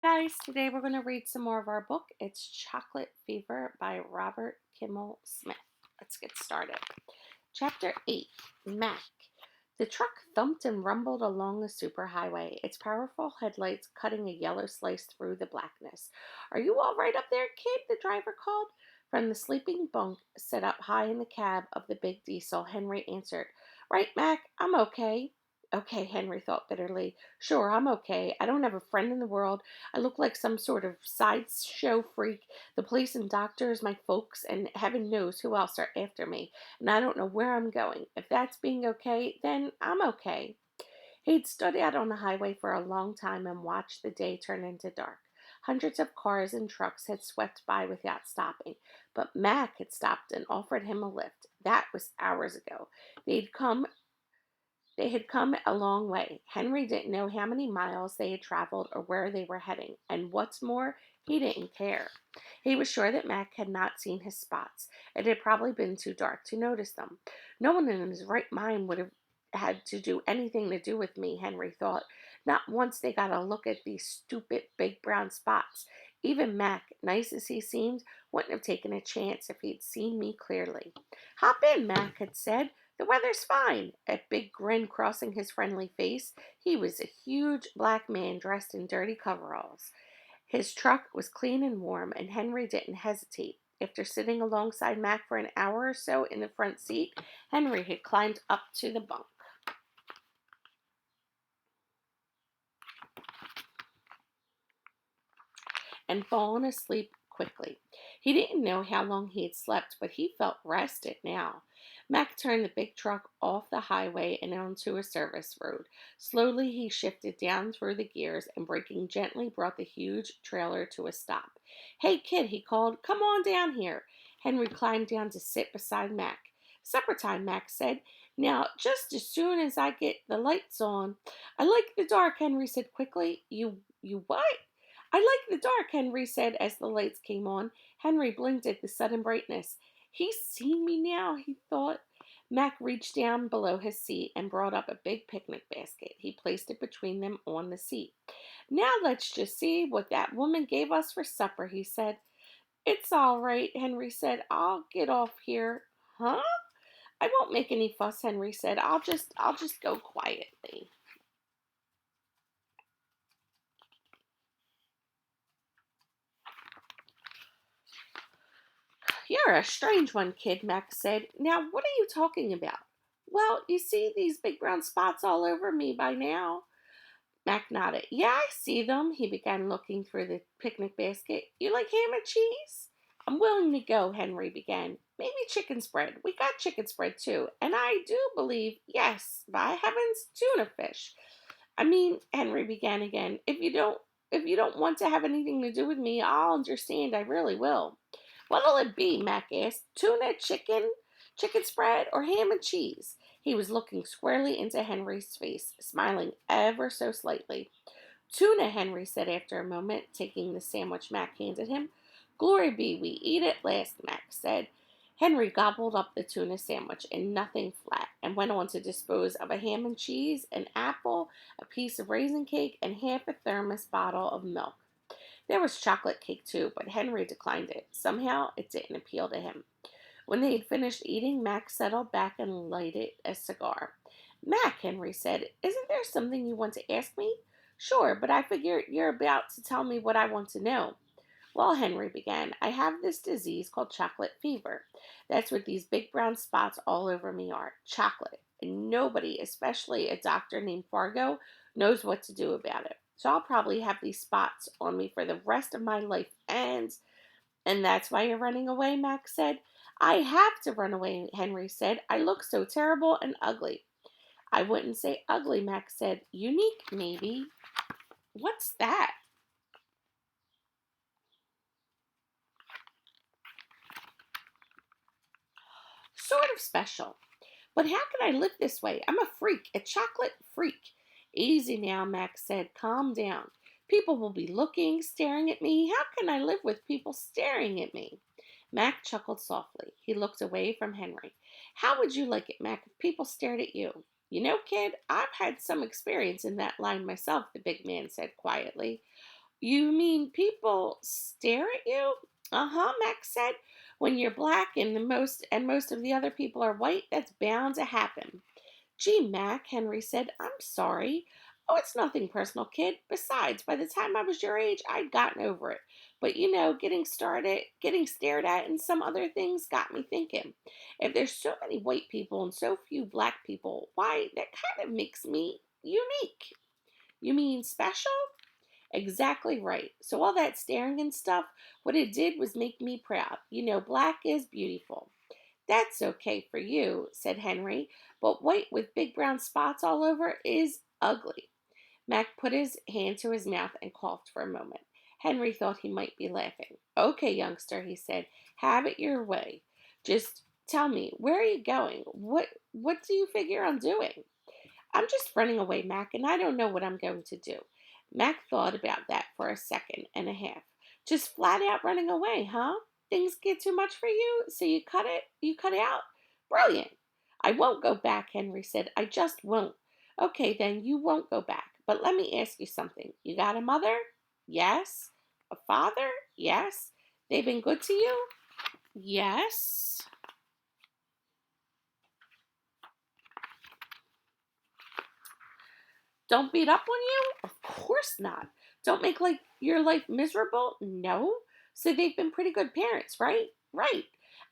Guys, today we're going to read some more of our book. It's Chocolate Fever by Robert Kimmel Smith. Let's get started. Chapter 8, Mac. The truck thumped and rumbled along the superhighway, its powerful headlights cutting a yellow slice through the blackness. "Are you all right up there, kid?" the driver called. From the sleeping bunk set up high in the cab of the big diesel, Henry answered, "Right, Mac, I'm okay." Okay, Henry thought bitterly. Sure, I'm okay. I don't have a friend in the world. I look like some sort of sideshow freak. The police and doctors, my folks, and heaven knows who else are after me, and I don't know where I'm going. If that's being okay, then I'm okay. He'd stood out on the highway for a long time and watched the day turn into dark. Hundreds of cars and trucks had swept by without stopping, but Mac had stopped and offered him a lift. That was hours ago. They'd come they had come a long way. Henry didn't know how many miles they had traveled or where they were heading, and what's more, he didn't care. He was sure that Mac had not seen his spots. It had probably been too dark to notice them. No one in his right mind would have had to do anything to do with me, Henry thought. Not once they got a look at these stupid big brown spots. Even Mac, nice as he seemed, wouldn't have taken a chance if he'd seen me clearly. "Hop in," Mac had said. "The weather's fine," a big grin crossing his friendly face. He was a huge black man dressed in dirty coveralls. His truck was clean and warm, and Henry didn't hesitate. After sitting alongside Mac for an hour or so in the front seat, Henry had climbed up to the bunk and fallen asleep quickly. He didn't know how long he had slept, but he felt rested now. Mac turned the big truck off the highway and onto a service road. Slowly he shifted down through the gears and braking gently brought the huge trailer to a stop. "Hey kid," he called, "come on down here." Henry climbed down to sit beside Mac. "Supper time," Mac said. "Now, just as soon as I get the lights on." "I like the dark," Henry said quickly. You what?" "I like the dark," Henry said as the lights came on. Henry blinked at the sudden brightness. "He's seen me now," he thought. Mac reached down below his seat and brought up a big picnic basket. He placed it between them on the seat. "Now let's just see what that woman gave us for supper," he said. "It's all right," Henry said. "I'll get off here." "Huh?" "I won't make any fuss," Henry said. I'll just go quietly." "You're a strange one, kid," Max said. "Now, what are you talking about?" "Well, you see these big brown spots all over me by now." Mac nodded. "Yeah, I see them." He began looking through the picnic basket. "You like ham and cheese?" "I'm willing to go," Henry began. "Maybe chicken spread. We got chicken spread too. And I do believe, yes, by heavens, tuna fish." "I mean," Henry began again, if you don't want to have anything to do with me, I'll understand. I really will." "What'll it be?" Mac asked. "Tuna, chicken spread, or ham and cheese?" He was looking squarely into Henry's face, smiling ever so slightly. "Tuna," Henry said after a moment, taking the sandwich Mac handed him. "Glory be, we eat it last," Mac said. Henry gobbled up the tuna sandwich in nothing flat and went on to dispose of a ham and cheese, an apple, a piece of raisin cake, and half a thermos bottle of milk. There was chocolate cake too, but Henry declined it. Somehow it didn't appeal to him. When they had finished eating, Mac settled back and lighted a cigar. "Mac," Henry said, "isn't there something you want to ask me?" "Sure, but I figure you're about to tell me what I want to know." "Well," Henry began, "I have this disease called chocolate fever. That's what these big brown spots all over me are. Chocolate. And nobody, especially a doctor named Fargo, knows what to do about it. So I'll probably have these spots on me for the rest of my life, and that's why you're running away," Max said. "I have to run away," Henry said. "I look so terrible and ugly." "I wouldn't say ugly," Max said. "Unique, maybe." "What's that?" "Sort of special. But how can I live this way? I'm a freak, a chocolate freak." "Easy now," Max said. "Calm down. People will be looking, staring at me. How can I live with people staring at me?" Mac chuckled softly. He looked away from Henry. "How would you like it, Mac, if people stared at you?" "Kid, I've had some experience in that line myself," the big man said quietly. You mean people stare at you? Uh-huh, Max said. When you're black and most of the other people are white, that's bound to happen. Gee, Mac, Henry said, I'm sorry. Oh, it's nothing personal, kid. Besides, by the time I was your age, I'd gotten over it. But getting stared at, and some other things got me thinking. If there's so many white people and so few black people, why, that kind of makes me unique. You mean special? Exactly right. So all that staring and stuff, what it did was make me proud. Black is beautiful. That's okay for you, said Henry, but white with big brown spots all over is ugly. Mac put his hand to his mouth and coughed for a moment. Henry thought he might be laughing. Okay, youngster, he said, have it your way. Just tell me, where are you going? What do you figure on doing? I'm just running away, Mac, and I don't know what I'm going to do. Mac thought about that for a second and a half. Just flat out running away, huh? Things get too much for you, so you cut out? Brilliant. I won't go back, Henry said. I just won't. Okay, then you won't go back. But let me ask you something. You got a mother? Yes. A father? Yes. They've been good to you? Yes. Don't beat up on you? Of course not. Don't make your life miserable? No. So they've been pretty good parents, right? Right.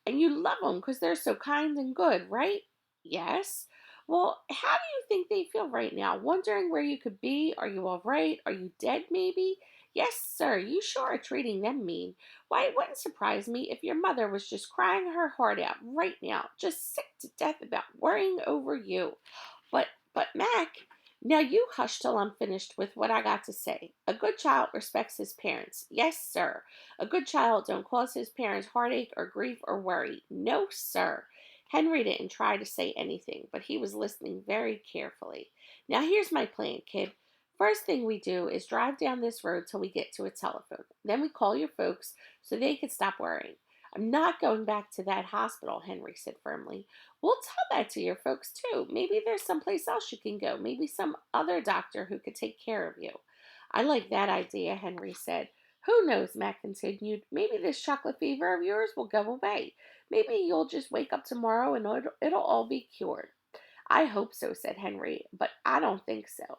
And you love them because they're so kind and good, right? Yes. Well, how do you think they feel right now? Wondering where you could be? Are you all right? Are you dead, maybe? Yes, sir. You sure are treating them mean. Why, it wouldn't surprise me if your mother was just crying her heart out right now, just sick to death about worrying over you. But Mac, now you hush till I'm finished with what I got to say. A good child respects his parents. Yes, sir. A good child don't cause his parents heartache or grief or worry. No, sir. Henry didn't try to say anything, but he was listening very carefully. Now here's my plan, kid. First thing we do is drive down this road till we get to a telephone. Then we call your folks so they can stop worrying. I'm not going back to that hospital, Henry said firmly. We'll tell that to your folks too. Maybe there's someplace else you can go. Maybe some other doctor who could take care of you. I like that idea, Henry said. Who knows, Matt continued. Maybe this chocolate fever of yours will go away. Maybe you'll just wake up tomorrow and it'll all be cured. I hope so, said Henry, but I don't think so.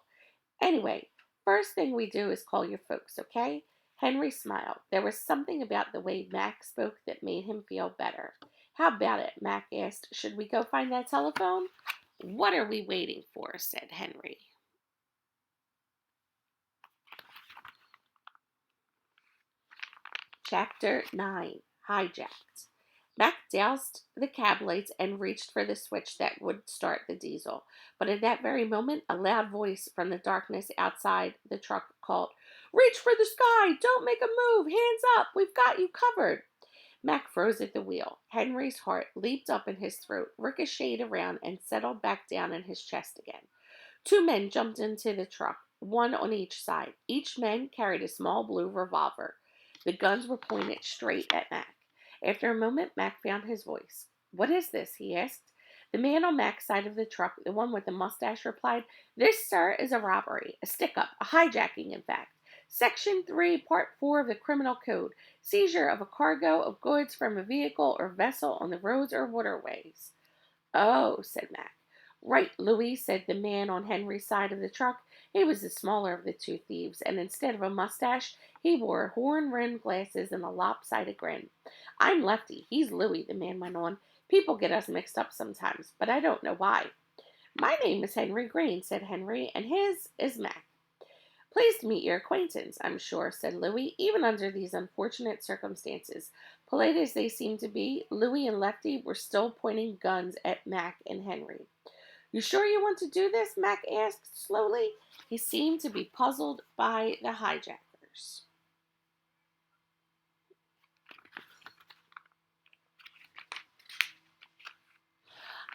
Anyway, first thing we do is call your folks, okay? Henry smiled. There was something about the way Mac spoke that made him feel better. How about it? Mac asked. Should we go find that telephone? What are we waiting for? Said Henry. Chapter 9 Hijacked. Mac doused the cab lights and reached for the switch that would start the diesel. But at that very moment, a loud voice from the darkness outside the truck called, Reach for the sky! Don't make a move! Hands up! We've got you covered! Mac froze at the wheel. Henry's heart leaped up in his throat, ricocheted around, and settled back down in his chest again. Two men jumped into the truck, one on each side. Each man carried a small blue revolver. The guns were pointed straight at Mac. After a moment, Mac found his voice. What is this? He asked. The man on Mac's side of the truck, the one with the mustache, replied, This, sir, is a robbery, a stick up, a hijacking, in fact. Section 3, Part 4 of the Criminal Code seizure of a cargo of goods from a vehicle or vessel on the roads or waterways. Oh, said Mac. Right, Louis, said the man on Henry's side of the truck. He was the smaller of the two thieves, and instead of a mustache, he wore horn-rimmed glasses and a lopsided grin. I'm Lefty. He's Louis, the man went on. People get us mixed up sometimes, but I don't know why. My name is Henry Green, said Henry, and his is Mac. Pleased to meet your acquaintance, I'm sure, said Louis, even under these unfortunate circumstances. Polite as they seemed to be, Louis and Lefty were still pointing guns at Mac and Henry. You sure you want to do this? Mac asked slowly. He seemed to be puzzled by the hijackers.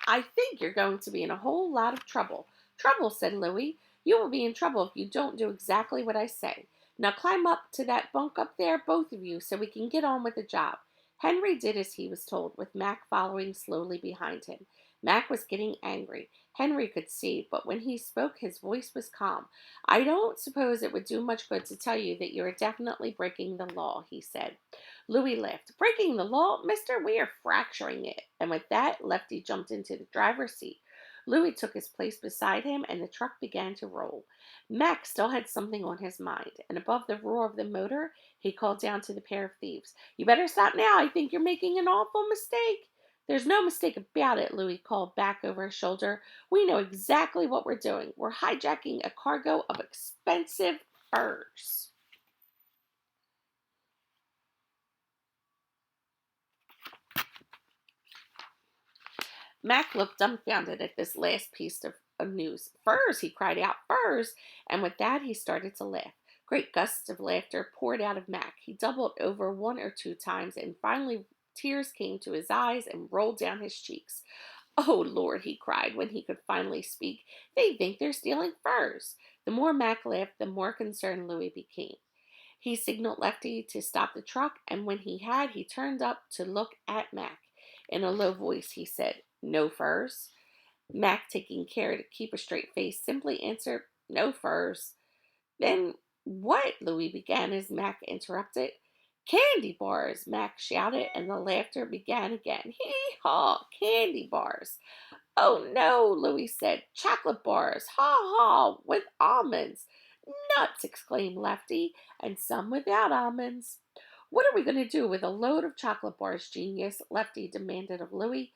I think you're going to be in a whole lot of trouble. Trouble, said Louis. You will be in trouble if you don't do exactly what I say. Now climb up to that bunk up there, both of you, so we can get on with the job. Henry did as he was told, with Mac following slowly behind him. Mac was getting angry. Henry could see, but when he spoke, his voice was calm. I don't suppose it would do much good to tell you that you are definitely breaking the law, he said. Louis laughed. Breaking the law, mister? We are fracturing it. And with that, Lefty jumped into the driver's seat. Louis took his place beside him, and the truck began to roll. Mac still had something on his mind, and above the roar of the motor, he called down to the pair of thieves. You better stop now. I think you're making an awful mistake. There's no mistake about it, Louis called back over his shoulder. We know exactly what we're doing. We're hijacking a cargo of expensive furs. Mac looked dumbfounded at this last piece of news. Furs, he cried out, furs! And with that, he started to laugh. Great gusts of laughter poured out of Mac. He doubled over one or two times, and finally tears came to his eyes and rolled down his cheeks. Oh, Lord, he cried when he could finally speak. They think they're stealing furs. The more Mac laughed, the more concerned Louis became. He signaled Lefty to stop the truck, and when he had, he turned up to look at Mac. In a low voice, he said, No furs? Mac, taking care to keep a straight face, simply answered, No furs. Then what? Louis began as Mac interrupted. Candy bars, Mac shouted, and the laughter began again. Hee haw, candy bars. Oh no, Louis said. Chocolate bars, ha ha, with almonds. Nuts, exclaimed Lefty, and some without almonds. What are we going to do with a load of chocolate bars, genius? Lefty demanded of Louis.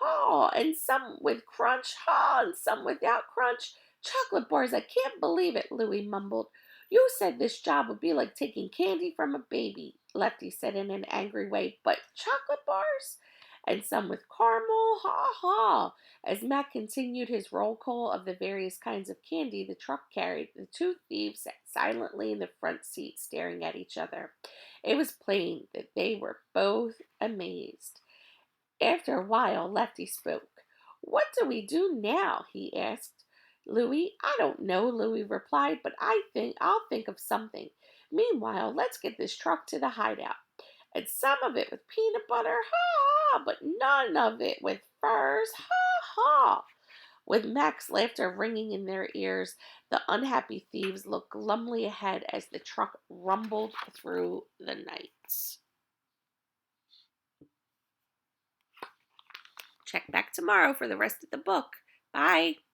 Ha, and some with crunch, ha, and some without crunch. Chocolate bars, I can't believe it, Louis mumbled. You said this job would be like taking candy from a baby, Lefty said in an angry way, but chocolate bars? And some with caramel, ha ha. As Mac continued his roll call of the various kinds of candy the truck carried, the two thieves sat silently in the front seat staring at each other. It was plain that they were both amazed. After a while, Lefty spoke. What do we do now? He asked. Louis, I don't know, Louis replied, but I think I'll think of something. Meanwhile, let's get this truck to the hideout. And some of it with peanut butter, ha ha, but none of it with furs, ha ha. With Mac's laughter ringing in their ears, the unhappy thieves looked glumly ahead as the truck rumbled through the night. Check back tomorrow for the rest of the book. Bye.